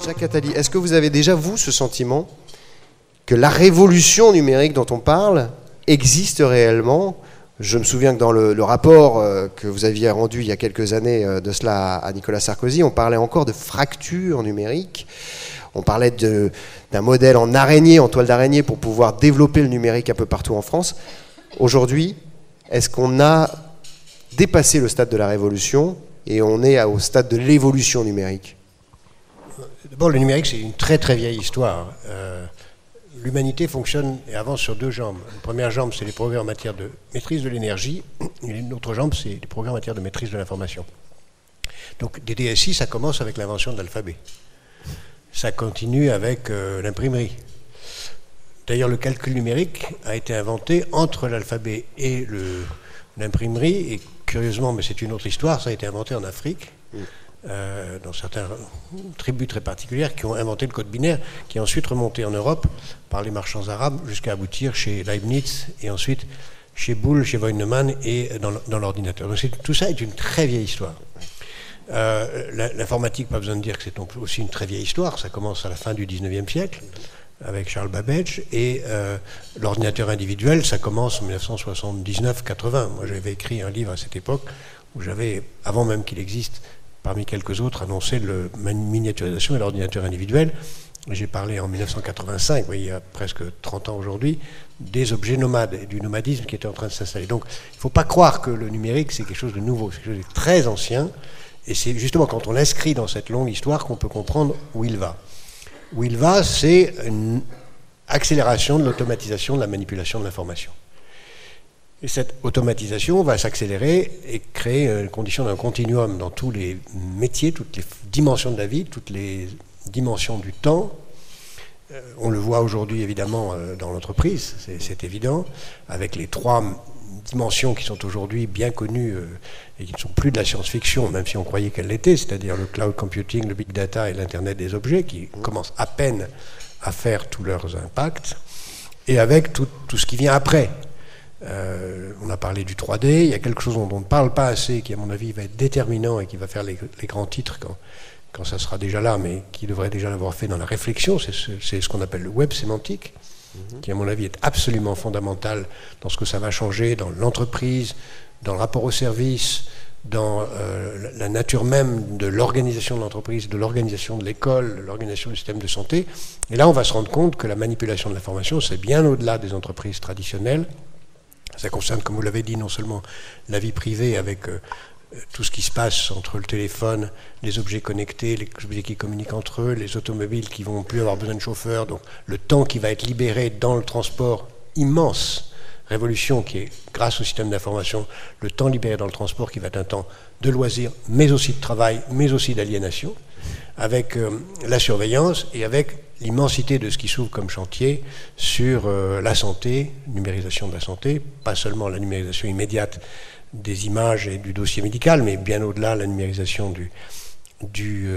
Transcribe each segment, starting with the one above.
Jacques Attali, est-ce que vous avez déjà, vous, ce sentiment que la révolution numérique dont on parle existe réellement? Je me souviens que dans le rapport que vous aviez rendu il y a quelques années de cela à Nicolas Sarkozy, on parlait encore de fracture numérique. On parlait d'un modèle en araignée, en toile d'araignée, pour pouvoir développer le numérique un peu partout en France. Aujourd'hui, est-ce qu'on a dépassé le stade de la révolution et on est au stade de l'évolution numérique? D'abord, le numérique, c'est une très très vieille histoire. L'humanité fonctionne et avance sur deux jambes. Une première jambe, c'est les progrès en matière de maîtrise de l'énergie, et une autre jambe, c'est les progrès en matière de maîtrise de l'information. Donc, des DSI, ça commence avec l'invention de l'alphabet. Ça continue avec l'imprimerie. D'ailleurs, le calcul numérique a été inventé entre l'alphabet et l'imprimerie, et curieusement, mais c'est une autre histoire, ça a été inventé en Afrique. Dans certaines tribus très particulières qui ont inventé le code binaire, qui est ensuite remonté en Europe par les marchands arabes jusqu'à aboutir chez Leibniz et ensuite chez Boole, chez von Neumann et dans l'ordinateur. Donc tout ça est une très vieille histoire. L'informatique, pas besoin de dire que c'est aussi une très vieille histoire, ça commence à la fin du 19e siècle avec Charles Babbage, et l'ordinateur individuel, ça commence en 1979-80. Moi j'avais écrit un livre à cette époque où j'avais, avant même qu'il existe, parmi quelques autres, annoncé la miniaturisation de l'ordinateur individuel. J'ai parlé en 1985, il y a presque 30 ans aujourd'hui, des objets nomades et du nomadisme qui était en train de s'installer. Donc il ne faut pas croire que le numérique c'est quelque chose de nouveau, c'est quelque chose de très ancien, et c'est justement quand on l'inscrit dans cette longue histoire qu'on peut comprendre où il va. Où il va, c'est une accélération de l'automatisation de la manipulation de l'information. Et cette automatisation va s'accélérer et créer une condition d'un continuum dans tous les métiers, toutes les dimensions de la vie, toutes les dimensions du temps. On le voit aujourd'hui évidemment dans l'entreprise, c'est évident, avec les trois dimensions qui sont aujourd'hui bien connues et qui ne sont plus de la science-fiction, même si on croyait qu'elles l'étaient, c'est-à-dire le cloud computing, le big data et l'Internet des objets, qui commencent à peine à faire tous leurs impacts, et avec tout ce qui vient après. On a parlé du 3D, il y a quelque chose dont on ne parle pas assez, qui à mon avis va être déterminant et qui va faire les grands titres quand ça sera déjà là, mais qui devrait déjà l'avoir fait dans la réflexion, c'est ce qu'on appelle le web sémantique, qui à mon avis est absolument fondamental dans ce que ça va changer dans l'entreprise, dans le rapport au service, dans la nature même de l'organisation de l'entreprise, de l'organisation de l'école, de l'organisation du système de santé. Et là, on va se rendre compte que la manipulation de l'information, c'est bien au-delà des entreprises traditionnelles. Ça concerne, comme vous l'avez dit, non seulement la vie privée avec tout ce qui se passe entre le téléphone, les objets connectés, les objets qui communiquent entre eux, les automobiles qui vont plus avoir besoin de chauffeurs, donc le temps qui va être libéré dans le transport, immense révolution qui est, grâce au système d'information, le temps libéré dans le transport qui va être un temps de loisir, mais aussi de travail, mais aussi d'aliénation, avec la surveillance et avec l'immensité de ce qui s'ouvre comme chantier sur la santé, numérisation de la santé, pas seulement la numérisation immédiate des images et du dossier médical, mais bien au-delà la numérisation du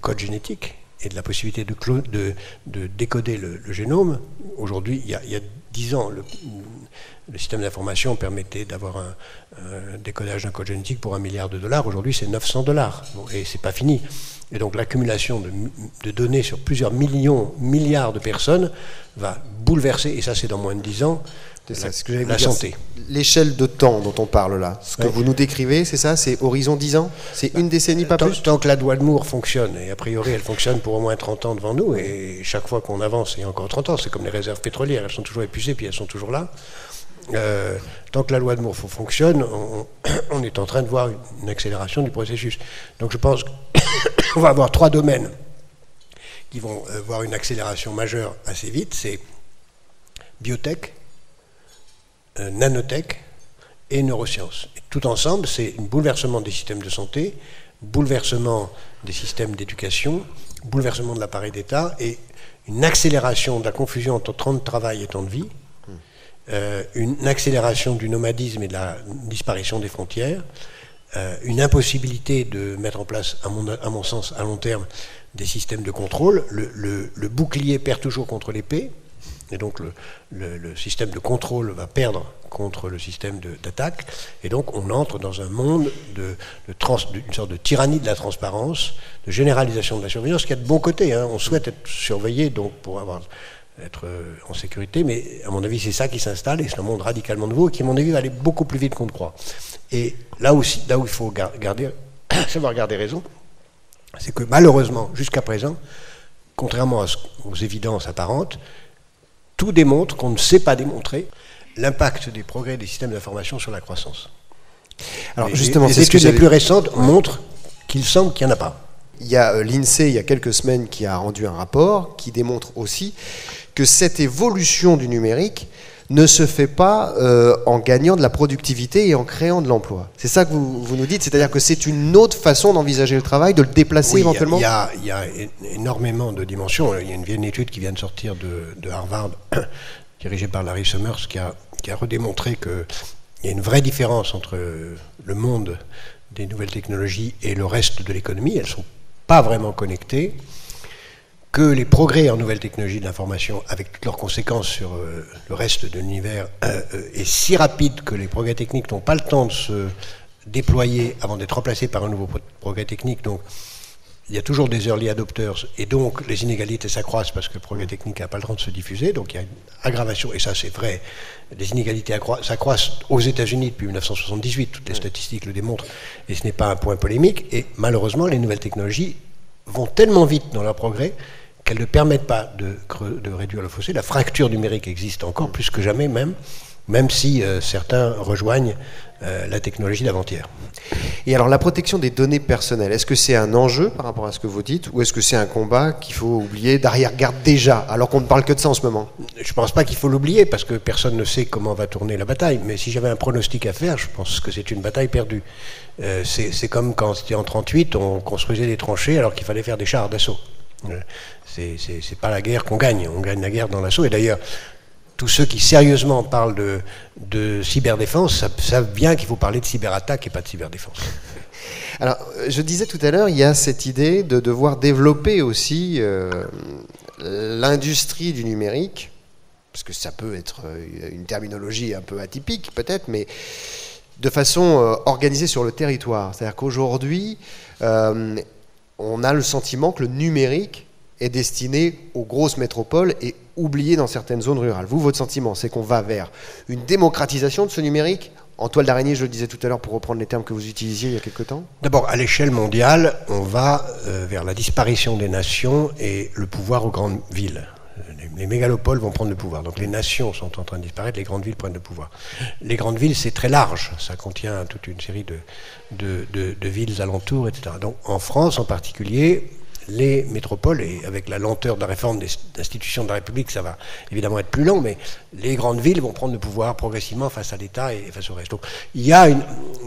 code génétique et de la possibilité de décoder le génome. Aujourd'hui, il y a 10 ans, le système d'information permettait d'avoir un décodage d'un code génétique pour $1 milliard. Aujourd'hui, c'est $900. Bon, et c'est pas fini. Et donc l'accumulation de données sur plusieurs milliards de personnes va bouleverser, et ça c'est dans moins de 10 ans, la santé. L'échelle de temps dont on parle là, ce que vous nous décrivez, c'est ça? C'est horizon 10 ans? C'est une décennie, pas plus? Tant que la loi de Moore fonctionne, et a priori elle fonctionne pour au moins 30 ans devant nous, et chaque fois qu'on avance, il y a encore 30 ans, c'est comme les réserves pétrolières, elles sont toujours épuisées, puis elles sont toujours là. Tant que la loi de Moore fonctionne, on est en train de voir une accélération du processus. Donc je pense qu'on va avoir 3 domaines qui vont voir une accélération majeure assez vite, c'est biotech, nanotech et neurosciences. Et tout ensemble, c'est un bouleversement des systèmes de santé, bouleversement des systèmes d'éducation, bouleversement de l'appareil d'État et une accélération de la confusion entre temps de travail et temps de vie, une accélération du nomadisme et de la disparition des frontières, une impossibilité de mettre en place, à mon sens, à long terme, des systèmes de contrôle. Le bouclier perd toujours contre l'épée. Et donc le système de contrôle va perdre contre le système d'attaque. Et donc on entre dans un monde d'une sorte de tyrannie de la transparence, de généralisation de la surveillance, qui a de bons côtés. Hein. On souhaite être surveillé donc pour être en sécurité, mais à mon avis c'est ça qui s'installe, et c'est un monde radicalement nouveau qui à mon avis va aller beaucoup plus vite qu'on ne croit. Et là où il faut savoir garder raison, c'est que malheureusement jusqu'à présent, contrairement aux évidences apparentes, tout démontre qu'on ne sait pas démontrer l'impact des progrès des systèmes d'information sur la croissance. Alors justement, les études les plus récentes montrent qu'il semble qu'il n'y en a pas. Il y a l'INSEE, il y a quelques semaines, qui a rendu un rapport qui démontre aussi que cette évolution du numérique ne se fait pas en gagnant de la productivité et en créant de l'emploi. C'est ça que vous nous dites, c'est-à-dire que c'est une autre façon d'envisager le travail, de le déplacer éventuellement. Il y a énormément de dimensions. Il y a une vieille étude qui vient de sortir de Harvard, dirigée par Larry Summers, qui a redémontré qu'il y a une vraie différence entre le monde des nouvelles technologies et le reste de l'économie. Elles ne sont pas vraiment connectées, que les progrès en nouvelles technologies de l'information, avec toutes leurs conséquences sur le reste de l'univers, est si rapide que les progrès techniques n'ont pas le temps de se déployer avant d'être remplacés par un nouveau progrès technique. Donc, il y a toujours des early adopters, et donc les inégalités s'accroissent parce que le progrès technique n'a pas le temps de se diffuser. Donc, il y a une aggravation, et ça c'est vrai. Les inégalités s'accroissent aux États-Unis depuis 1978, toutes les statistiques le démontrent, et ce n'est pas un point polémique. Et malheureusement, les nouvelles technologies vont tellement vite dans leur progrès qu'elles ne permettent pas de réduire le fossé. La fracture numérique existe encore plus que jamais, même si certains rejoignent la technologie d'avant-hier. Et alors la protection des données personnelles, est-ce que c'est un enjeu par rapport à ce que vous dites, ou est-ce que c'est un combat qu'il faut oublier d'arrière-garde déjà, alors qu'on ne parle que de ça en ce moment? Je ne pense pas qu'il faut l'oublier, parce que personne ne sait comment va tourner la bataille, mais si j'avais un pronostic à faire, je pense que c'est une bataille perdue. C'est comme quand c'était en 1938, on construisait des tranchées alors qu'il fallait faire des chars d'assaut. C'est pas la guerre qu'on gagne, on gagne la guerre dans l'assaut. Et d'ailleurs, tous ceux qui sérieusement parlent de cyberdéfense savent bien qu'il faut parler de cyberattaque et pas de cyberdéfense. Alors, je disais tout à l'heure, il y a cette idée de devoir développer aussi l'industrie du numérique, parce que ça peut être une terminologie un peu atypique peut-être, mais de façon organisée sur le territoire. C'est-à-dire qu'aujourd'hui, on a le sentiment que le numérique est destiné aux grosses métropoles et oublié dans certaines zones rurales. Vous, votre sentiment, c'est qu'on va vers une démocratisation de ce numérique? En toile d'araignée, je le disais tout à l'heure, pour reprendre les termes que vous utilisiez il y a quelque temps. D'abord, à l'échelle mondiale, on va vers la disparition des nations et le pouvoir aux grandes villes. Les mégalopoles vont prendre le pouvoir. Donc les nations sont en train de disparaître, les grandes villes prennent le pouvoir. Les grandes villes, c'est très large. Ça contient toute une série de villes alentours, etc. Donc en France en particulier, les métropoles, et avec la lenteur de la réforme des institutions de la République, ça va évidemment être plus lent, mais les grandes villes vont prendre le pouvoir progressivement face à l'État et face au reste. Donc il y a,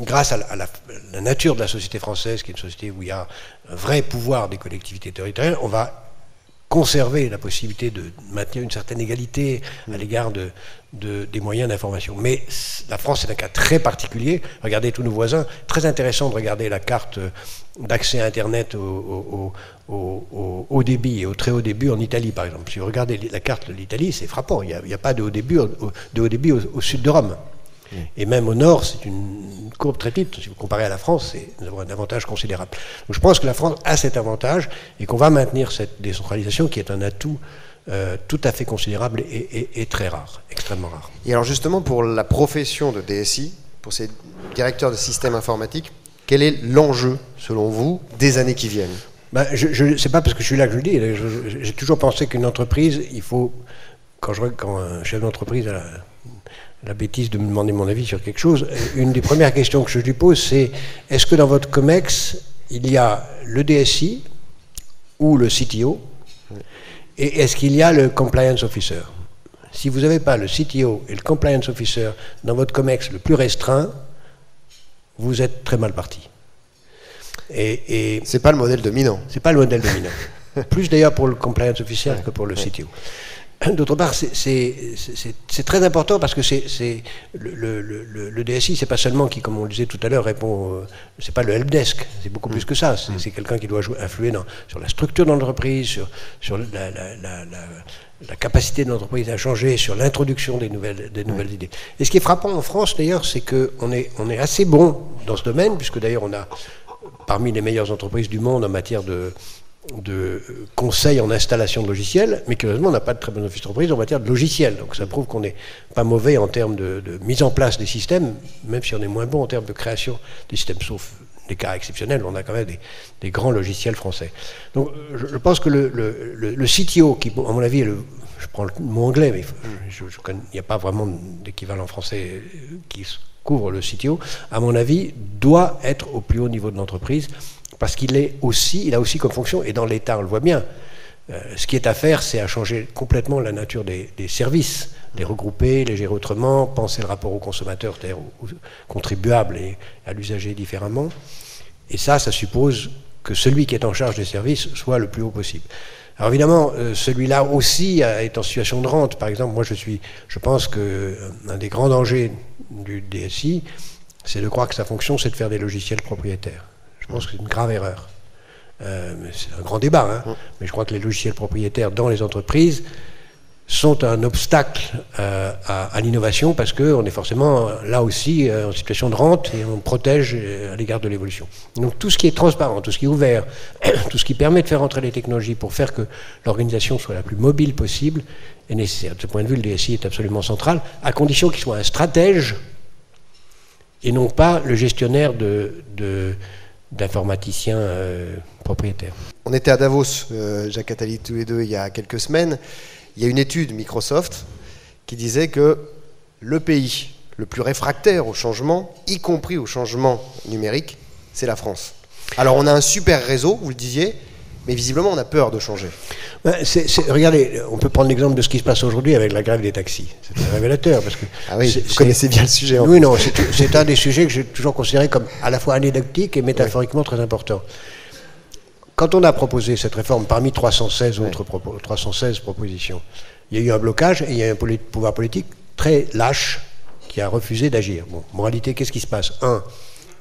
grâce à la nature de la société française, qui est une société où il y a un vrai pouvoir des collectivités territoriales, on va conserver la possibilité de maintenir une certaine égalité à l'égard des moyens d'information. Mais la France est un cas très particulier. Regardez tous nos voisins. Très intéressant de regarder la carte d'accès à Internet au haut débit et au très haut débit en Italie, par exemple. Si vous regardez la carte de l'Italie, c'est frappant. Il n'y a pas de haut débit au sud de Rome. Et même au nord, c'est une courbe très petite. Si vous comparez à la France, nous avons un avantage considérable. Donc je pense que la France a cet avantage et qu'on va maintenir cette décentralisation qui est un atout tout à fait considérable et très rare, extrêmement rare. Et alors justement, pour la profession de DSI, pour ces directeurs de systèmes informatiques, quel est l'enjeu, selon vous, des années qui viennent? C'est pas parce que je suis là que je le dis. J'ai toujours pensé qu'une entreprise, il faut, quand un chef d'entreprise a la bêtise de me demander mon avis sur quelque chose, une des premières questions que je lui pose, c'est: est-ce que dans votre COMEX, il y a le DSI ou le CTO, et est-ce qu'il y a le Compliance Officer? Si vous n'avez pas le CTO et le Compliance Officer dans votre COMEX le plus restreint, vous êtes très mal parti. Et c'est pas le modèle dominant. C'est pas le modèle dominant. Plus d'ailleurs pour le Compliance Officer que pour le CTO. D'autre part, c'est très important parce que le DSI, c'est pas seulement qui, comme on le disait tout à l'heure, répond. C'est pas le helpdesk, c'est beaucoup plus que ça. C'est quelqu'un qui doit influer sur la structure de l'entreprise, sur la capacité de l'entreprise à changer, sur l'introduction des nouvelles idées. Et ce qui est frappant en France, d'ailleurs, c'est qu'on est assez bon dans ce domaine, puisque d'ailleurs on a parmi les meilleures entreprises du monde en matière de conseils en installation de logiciels, mais curieusement, on n'a pas de très bonne entreprise en matière de logiciels. Donc ça prouve qu'on n'est pas mauvais en termes de mise en place des systèmes, même si on est moins bon en termes de création des systèmes, sauf des cas exceptionnels. On a quand même des grands logiciels français. Donc je pense que le CTO, qui, à mon avis, je prends le mot anglais, mais il n'y a pas vraiment d'équivalent français qui couvre le CTO, à mon avis, doit être au plus haut niveau de l'entreprise, parce qu'il a aussi comme fonction, et dans l'État on le voit bien, ce qui est à faire, c'est à changer complètement la nature des services, les regrouper, les gérer autrement, penser le rapport au consommateur, c'est-à-dire au contribuable et à l'usager différemment. Et ça suppose que celui qui est en charge des services soit le plus haut possible. Alors évidemment, celui-là aussi est en situation de rente. Par exemple, moi je pense qu'un des grands dangers du DSI, c'est de croire que sa fonction, c'est de faire des logiciels propriétaires. Je pense que c'est une grave erreur. C'est un grand débat, hein, mais je crois que les logiciels propriétaires dans les entreprises sont un obstacle à l'innovation parce qu'on est forcément là aussi en situation de rente et on protège à l'égard de l'évolution. Donc tout ce qui est transparent, tout ce qui est ouvert, tout ce qui permet de faire entrer les technologies pour faire que l'organisation soit la plus mobile possible est nécessaire. De ce point de vue, le DSI est absolument central, à condition qu'il soit un stratège et non pas le gestionnaire d'informaticiens propriétaires. On était à Davos, Jacques Attali, tous les deux, il y a quelques semaines. Il y a une étude Microsoft qui disait que le pays le plus réfractaire au changement, y compris au changement numérique, c'est la France. Alors on a un super réseau, vous le disiez, mais visiblement on a peur de changer. Regardez, on peut prendre l'exemple de ce qui se passe aujourd'hui avec la grève des taxis. C'est très révélateur parce que... Ah oui, vous connaissez bien le sujet. Oui, non, c'est un des sujets que j'ai toujours considéré comme à la fois anecdotique et métaphoriquement très important. Quand on a proposé cette réforme parmi 316 propositions, il y a eu un blocage et il y a eu un pouvoir politique très lâche qui a refusé d'agir. Bon, moralité, qu'est-ce qui se passe?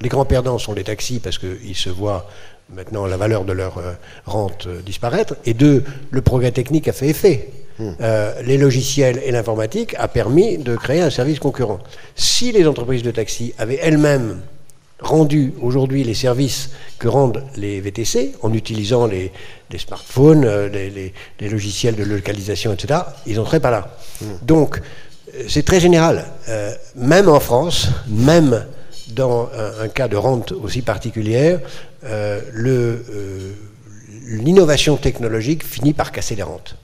Les grands perdants sont les taxis parce qu'ils se voient maintenant la valeur de leur rente disparaître. Et deux, le progrès technique a fait effet. Les logiciels et l'informatique a permis de créer un service concurrent. Si les entreprises de taxi avaient elles-mêmes rendu aujourd'hui les services que rendent les VTC en utilisant les smartphones, les logiciels de localisation, etc., ils n'en seraient pas là. Donc, c'est très général. Même en France, même dans un cas de rente aussi particulière, l'innovation technologique finit par casser les rentes.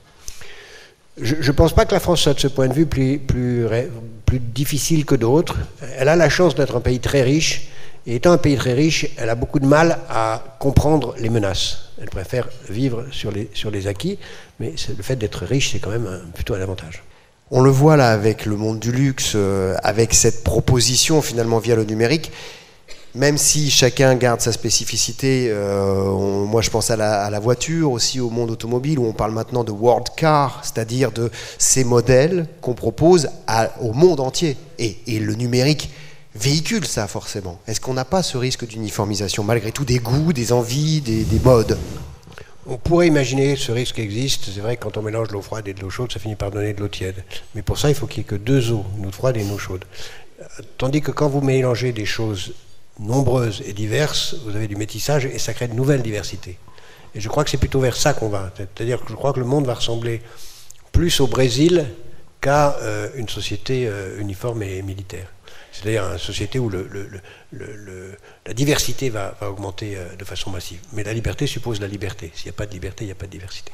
Je ne pense pas que la France soit de ce point de vue plus difficile que d'autres. Elle a la chance d'être un pays très riche. Et étant un pays très riche, elle a beaucoup de mal à comprendre les menaces. Elle préfère vivre sur les acquis, mais le fait d'être riche, c'est quand même plutôt un avantage. On le voit là avec le monde du luxe, avec cette proposition finalement via le numérique. Même si chacun garde sa spécificité, moi je pense à la voiture, aussi au monde automobile, où on parle maintenant de world car, c'est-à-dire de ces modèles qu'on propose au monde entier. Et le numérique véhicule ça forcément. Est-ce qu'on n'a pas ce risque d'uniformisation, malgré tout, des goûts, des envies, des modes? On pourrait imaginer ce risque existe. C'est vrai que quand on mélange de l'eau froide et de l'eau chaude, ça finit par donner de l'eau tiède. Mais pour ça, il faut qu'il n'y ait que deux eaux, une eau froide et une eau chaude. Tandis que quand vous mélangez des choses nombreuses et diverses, vous avez du métissage et ça crée de nouvelles diversités. Et je crois que c'est plutôt vers ça qu'on va. C'est-à-dire que je crois que le monde va ressembler plus au Brésil qu'à une société uniforme et militaire. C'est-à-dire une société où la diversité va augmenter de façon massive. Mais la liberté suppose la liberté. S'il n'y a pas de liberté, il n'y a pas de diversité.